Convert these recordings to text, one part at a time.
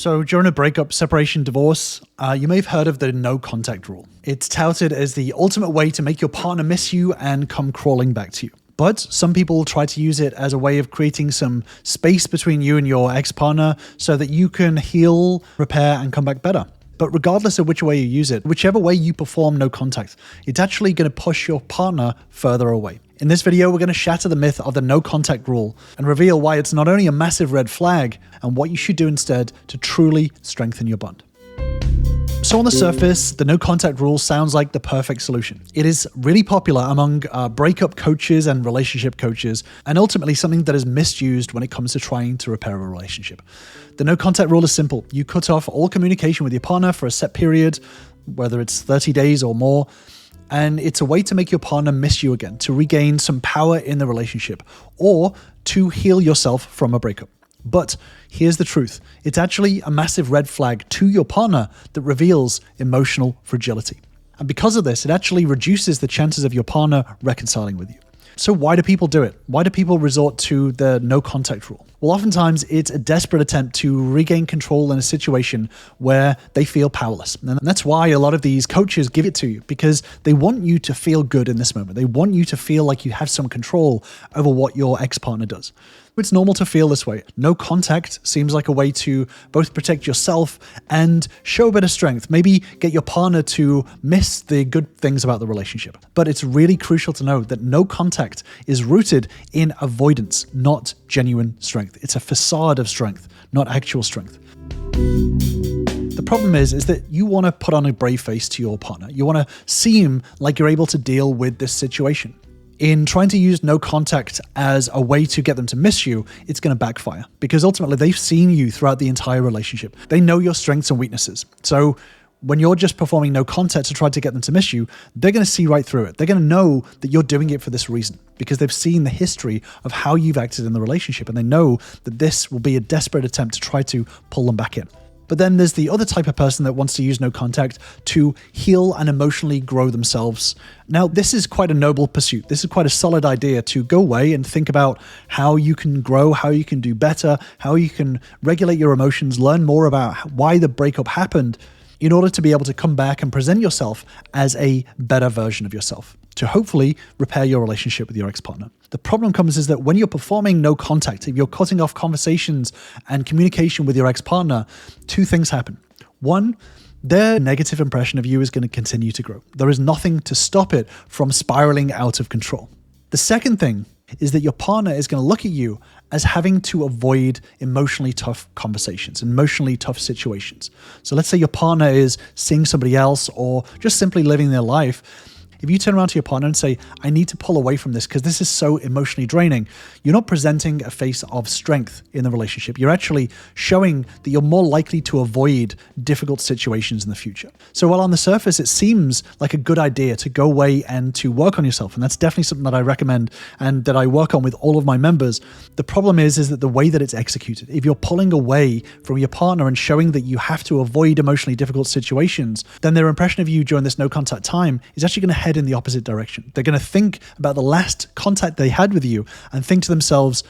So during a breakup, separation, divorce, you may have heard of the no contact rule. It's touted as the ultimate way to make your partner miss you and come crawling back to you. But some people try to use it as a way of creating some space between you and your ex-partner so that you can heal, repair, and come back better. But regardless of which way you use it, whichever way you perform no contact, it's actually going to push your partner further away. In this video, we're going to shatter the myth of the no contact rule and reveal why it's not only a massive red flag and what you should do instead to truly strengthen your bond. So on the surface, the no contact rule sounds like the perfect solution. It is really popular among breakup coaches and relationship coaches, and ultimately something that is misused when it comes to trying to repair a relationship. The no contact rule is simple. You cut off all communication with your partner for a set period, whether it's 30 days or more, and it's a way to make your partner miss you again, to regain some power in the relationship, or to heal yourself from a breakup. But here's the truth. It's actually a massive red flag to your partner that reveals emotional fragility. And because of this, it actually reduces the chances of your partner reconciling with you. So why do people do it? Why do people resort to the no contact rule? Well, oftentimes it's a desperate attempt to regain control in a situation where they feel powerless. And that's why a lot of these coaches give it to you, because they want you to feel good in this moment. They want you to feel like you have some control over what your ex-partner does. It's normal to feel this way. No contact seems like a way to both protect yourself and show a bit of strength. Maybe get your partner to miss the good things about the relationship. But it's really crucial to know that no contact is rooted in avoidance, not genuine strength. It's a facade of strength, not actual strength. The problem is that you want to put on a brave face to your partner. You want to seem like you're able to deal with this situation. In trying to use no contact as a way to get them to miss you, it's going to backfire because ultimately they've seen you throughout the entire relationship. They know your strengths and weaknesses. So when you're just performing no contact to try to get them to miss you, they're going to see right through it. They're going to know that you're doing it for this reason because they've seen the history of how you've acted in the relationship, and they know that this will be a desperate attempt to try to pull them back in. But then there's the other type of person that wants to use no contact to heal and emotionally grow themselves. Now, this is quite a noble pursuit. This is quite a solid idea to go away and think about how you can grow, how you can do better, how you can regulate your emotions, learn more about why the breakup happened in order to be able to come back and present yourself as a better version of yourself to hopefully repair your relationship with your ex-partner. The problem comes is that when you're performing no contact, if you're cutting off conversations and communication with your ex-partner, two things happen. One, their negative impression of you is going to continue to grow. There is nothing to stop it from spiraling out of control. The second thing is that your partner is going to look at you as having to avoid emotionally tough conversations, emotionally tough situations. So let's say your partner is seeing somebody else or just simply living their life. If you turn around to your partner and say, I need to pull away from this because this is so emotionally draining, you're not presenting a face of strength in the relationship. You're actually showing that you're more likely to avoid difficult situations in the future. So while on the surface, it seems like a good idea to go away and to work on yourself, and that's definitely something that I recommend and that I work on with all of my members, the problem is that the way that it's executed, if you're pulling away from your partner and showing that you have to avoid emotionally difficult situations, then their impression of you during this no contact time is actually going to head in the opposite direction. They're going to think about the last contact they had with you and think to themselves,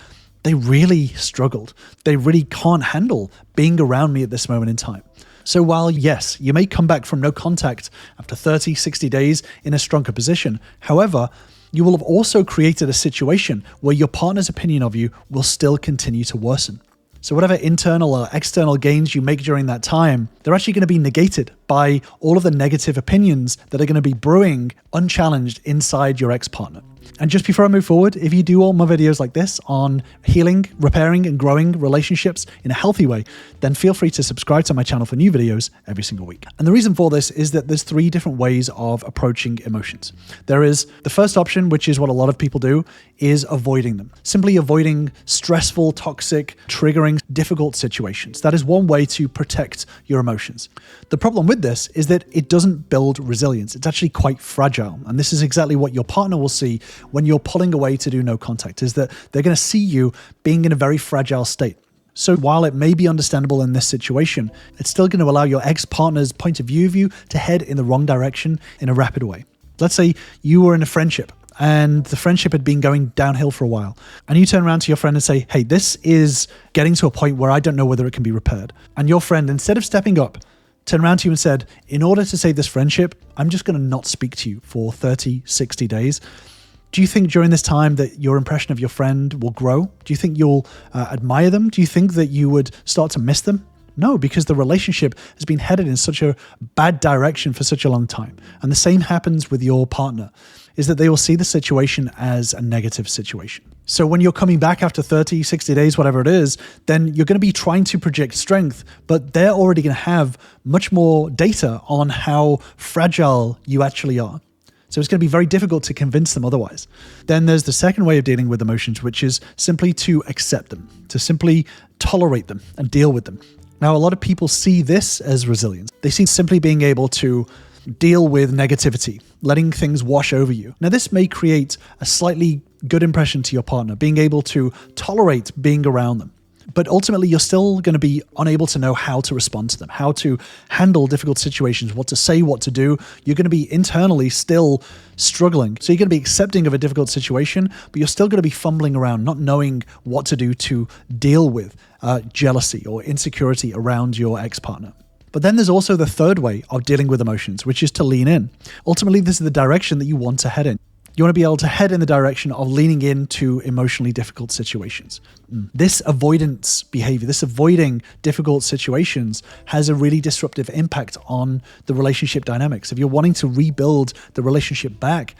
they really struggled. They really can't handle being around me at this moment in time. So while yes, you may come back from no contact after 30, 60 days in a stronger position, however, you will have also created a situation where your partner's opinion of you will still continue to worsen. So whatever internal or external gains you make during that time, they're actually going to be negated by all of the negative opinions that are going to be brewing unchallenged inside your ex-partner. And just before I move forward, if you do all my videos like this on healing, repairing, and growing relationships in a healthy way, then feel free to subscribe to my channel for new videos every single week. And the reason for this is that there's three different ways of approaching emotions. There is the first option, which is what a lot of people do, is avoiding them. Simply avoiding stressful, toxic, triggering, difficult situations. That is one way to protect your emotions. The problem with this is that it doesn't build resilience. It's actually quite fragile. And this is exactly what your partner will see when you're pulling away to do no contact, is that they're going to see you being in a very fragile state. So while it may be understandable in this situation, it's still going to allow your ex-partner's point of view of you to head in the wrong direction in a rapid way. Let's say you were in a friendship and the friendship had been going downhill for a while. And you turn around to your friend and say, hey, this is getting to a point where I don't know whether it can be repaired. And your friend, instead of stepping up, turned around to you and said, in order to save this friendship, I'm just going to not speak to you for 30, 60 days. Do you think during this time that your impression of your friend will grow? Do you think you'll admire them? Do you think that you would start to miss them? No, because the relationship has been headed in such a bad direction for such a long time. And the same happens with your partner, is that they will see the situation as a negative situation. So when you're coming back after 30, 60 days, whatever it is, then you're going to be trying to project strength, but they're already going to have much more data on how fragile you actually are. So it's going to be very difficult to convince them otherwise. Then there's the second way of dealing with emotions, which is simply to accept them, to simply tolerate them and deal with them. Now, a lot of people see this as resilience. They see simply being able to deal with negativity, letting things wash over you. Now, this may create a slightly good impression to your partner, being able to tolerate being around them. But ultimately, you're still going to be unable to know how to respond to them, how to handle difficult situations, what to say, what to do. You're going to be internally still struggling. So you're going to be accepting of a difficult situation, but you're still going to be fumbling around, not knowing what to do to deal with jealousy or insecurity around your ex-partner. But then there's also the third way of dealing with emotions, which is to lean in. Ultimately, this is the direction that you want to head in. You want to be able to head in the direction of leaning into emotionally difficult situations. This avoidance behavior, this avoiding difficult situations has a really disruptive impact on the relationship dynamics. If you're wanting to rebuild the relationship back,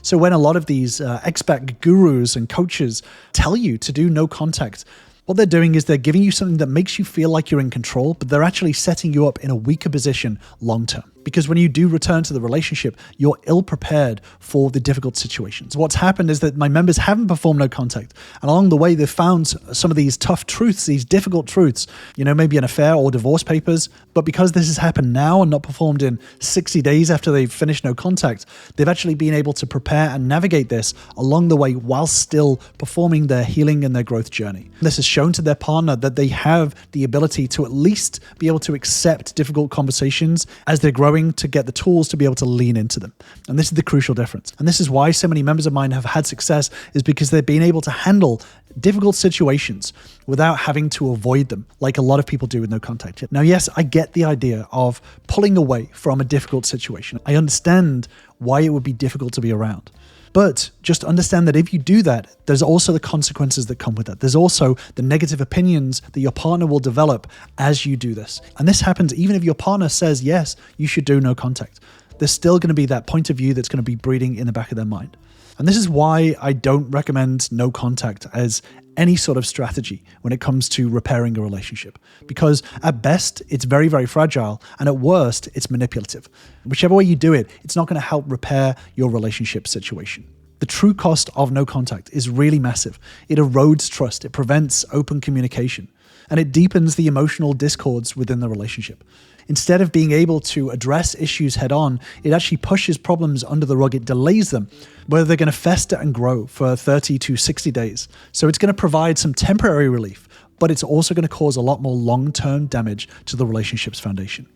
so when a lot of these expert gurus and coaches tell you to do no contact, what they're doing is they're giving you something that makes you feel like you're in control, but they're actually setting you up in a weaker position long term. Because when you do return to the relationship, you're ill-prepared for the difficult situations. What's happened is that my members haven't performed no contact. And along the way, they've found some of these tough truths, these difficult truths, maybe an affair or divorce papers. But because this has happened now and not performed in 60 days after they've finished no contact, they've actually been able to prepare and navigate this along the way while still performing their healing and their growth journey. This has shown to their partner that they have the ability to at least be able to accept difficult conversations as they're growing, to get the tools to be able to lean into them. And this is the crucial difference. And this is why so many members of mine have had success, is because they've been able to handle difficult situations without having to avoid them like a lot of people do with no contact. Now, yes, I get the idea of pulling away from a difficult situation. I understand why it would be difficult to be around. But just understand that if you do that, there's also the consequences that come with that. There's also the negative opinions that your partner will develop as you do this. And this happens even if your partner says, yes, you should do no contact. There's still going to be that point of view that's going to be breeding in the back of their mind. And this is why I don't recommend no contact as any sort of strategy when it comes to repairing a relationship. Because at best, it's very, very fragile. And at worst, it's manipulative. Whichever way you do it, it's not going to help repair your relationship situation. The true cost of no contact is really massive. It erodes trust. It prevents open communication. And it deepens the emotional discords within the relationship. Instead of being able to address issues head on, it actually pushes problems under the rug. It delays them, where they're going to fester and grow for 30 to 60 days. So it's going to provide some temporary relief, but it's also going to cause a lot more long-term damage to the relationship's foundation.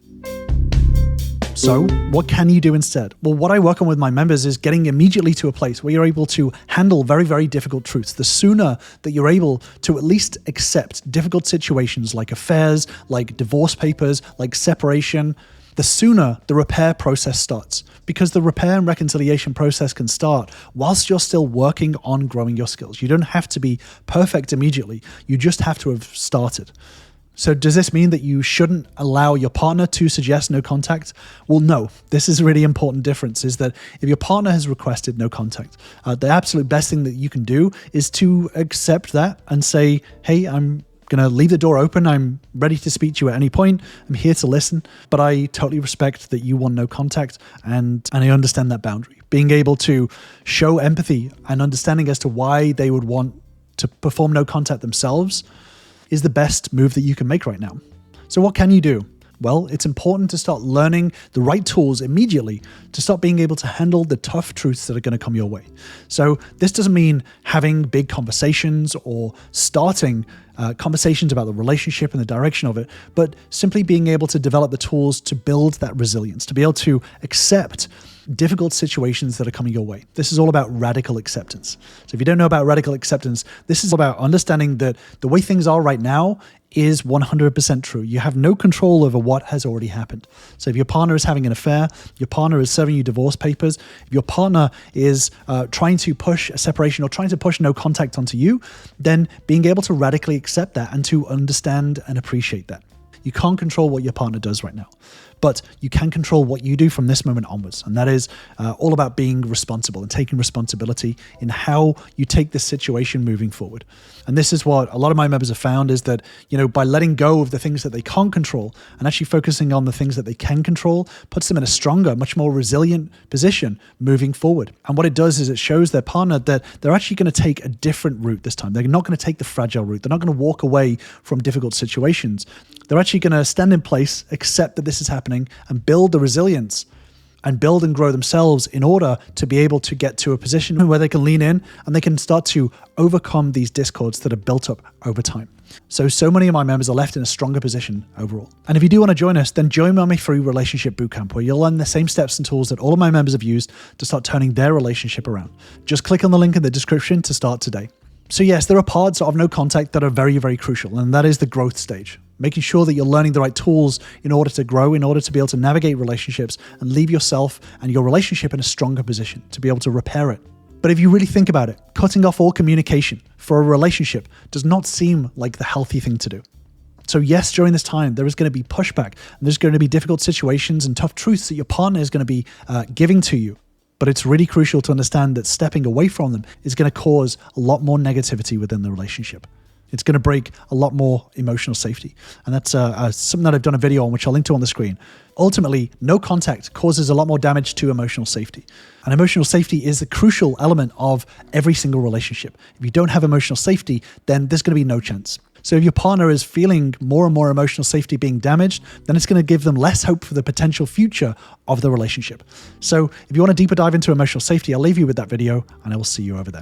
So what can you do instead? Well, what I work on with my members is getting immediately to a place where you're able to handle very, very difficult truths. The sooner that you're able to at least accept difficult situations like affairs, like divorce papers, like separation, the sooner the repair process starts. Because the repair and reconciliation process can start whilst you're still working on growing your skills. You don't have to be perfect immediately. You just have to have started. So does this mean that you shouldn't allow your partner to suggest no contact? Well, no. This is a really important difference, is that if your partner has requested no contact, the absolute best thing that you can do is to accept that and say, hey, I'm going to leave the door open. I'm ready to speak to you at any point. I'm here to listen, but I totally respect that you want no contact, and I understand that boundary. Being able to show empathy and understanding as to why they would want to perform no contact themselves is the best move that you can make right now. So what can you do? Well, it's important to start learning the right tools immediately to start being able to handle the tough truths that are going to come your way. So this doesn't mean having big conversations or starting conversations about the relationship and the direction of it, but simply being able to develop the tools to build that resilience, to be able to accept difficult situations that are coming your way. This is all about radical acceptance. So if you don't know about radical acceptance, this is about understanding that the way things are right now is 100% true. You have no control over what has already happened. So if your partner is having an affair, your partner is serving you divorce papers, if your partner is trying to push a separation or trying to push no contact onto you, then being able to radically accept that and to understand and appreciate that. You can't control what your partner does right now, but you can control what you do from this moment onwards. And that is all about being responsible and taking responsibility in how you take this situation moving forward. And this is what a lot of my members have found, is that, by letting go of the things that they can't control and actually focusing on the things that they can control puts them in a stronger, much more resilient position moving forward. And what it does is it shows their partner that they're actually going to take a different route this time. They're not going to take the fragile route. They're not going to walk away from difficult situations. They're actually going to stand in place, accept that this is happening, and build the resilience and build and grow themselves in order to be able to get to a position where they can lean in and they can start to overcome these discords that are built up over time. So many of my members are left in a stronger position overall. And if you do want to join us, then join me on my free relationship bootcamp, where you'll learn the same steps and tools that all of my members have used to start turning their relationship around. Just click on the link in the description to start today. So yes, there are parts of no contact that are very, very crucial, and that is the growth stage. Making sure that you're learning the right tools in order to grow, in order to be able to navigate relationships and leave yourself and your relationship in a stronger position to be able to repair it. But if you really think about it, cutting off all communication for a relationship does not seem like the healthy thing to do. So yes, during this time, there is going to be pushback, and there's going to be difficult situations and tough truths that your partner is going to be giving to you. But it's really crucial to understand that stepping away from them is going to cause a lot more negativity within the relationship. It's going to break a lot more emotional safety. And that's something that I've done a video on, which I'll link to on the screen. Ultimately, no contact causes a lot more damage to emotional safety. And emotional safety is a crucial element of every single relationship. If you don't have emotional safety, then there's going to be no chance. So if your partner is feeling more and more emotional safety being damaged, then it's going to give them less hope for the potential future of the relationship. So if you want a deeper dive into emotional safety, I'll leave you with that video, and I will see you over there.